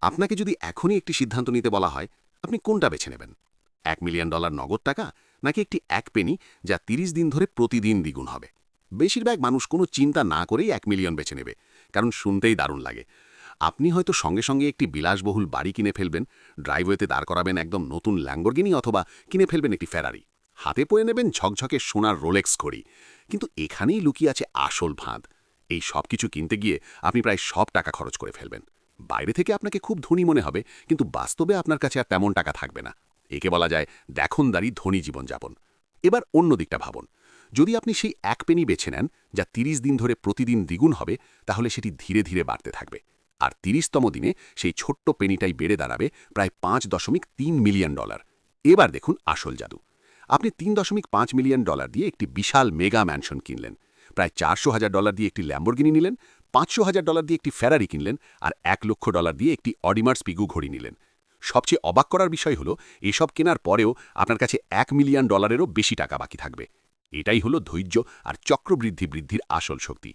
আপনাকে যদি এখনই একটি সিদ্ধান্ত নিতে বলা হয়, আপনি কোনটা বেছে নেবেন? $1 মিলিয়ন নগদ টাকা, নাকি একটি এক পেনি যা ৩০ দিন ধরে প্রতিদিন দ্বিগুণ হবে? বেশিরভাগ মানুষ কোনো চিন্তা না করেই 1 মিলিয়ন বেছে নেবে, কারণ শুনতেই দারুণ লাগে। আপনি হয়তো সঙ্গে সঙ্গে একটি বিলাসবহুল বাড়ি কিনে ফেলবেন, ড্রাইভওয়েতে দাঁড় করাবেন একদম নতুন ল্যাম্বরগিনি, অথবা কিনে ফেলবেন একটি ফেরারি। হাতে পরে নেবেন ঝকঝকে সোনার রোলেক্স ঘড়ি। কিন্তু এখানেই লুকিয়ে আছে আসল ফাঁদ। এই সব কিছু কিনতে গিয়ে আপনি প্রায় সব টাকা খরচ করে ফেলবেন। বাইরে থেকে আপনাকে খুব ধনী মনে হবে, কিন্তু বাস্তবে আপনার কাছে আর তেমন টাকা থাকবে না। একে বলা যায় দেখনদারি ধনী জীবনযাপন। এবার অন্য দিকটা ভাবুন। যদি আপনি সেই এক পেনি বেছে নেন, যা ৩০ দিন ধরে প্রতিদিন দ্বিগুণ হবে, তাহলে সেটি ধীরে ধীরে বাড়তে থাকবে। আর ৩০তম দিনে সেই ছোট্ট পেনিটাই বেড়ে দাঁড়াবে প্রায় $5.3 মিলিয়ন। এবার দেখুন আসল জাদু। আপনি $3.5 মিলিয়ন দিয়ে একটি বিশাল মেগা ম্যানশন কিনলেন, প্রায় $400,000 দিয়ে একটি ল্যাম্বরগিনি নিলেন, $500,000 দিয়ে একটি ফেরারি কিনলেন, আর $1,00,000 দিয়ে একটি অডিমার স্পিগু ঘড়ি নিলেন। সবচেয়ে অবাক করার বিষয় হলো, এসব কেনার পরেও আপনার কাছে $1 মিলিয়নেরও বেশি টাকা বাকি থাকবে। এটাই হলো ধৈর্য আর চক্রবৃদ্ধি বৃদ্ধির আসল শক্তি।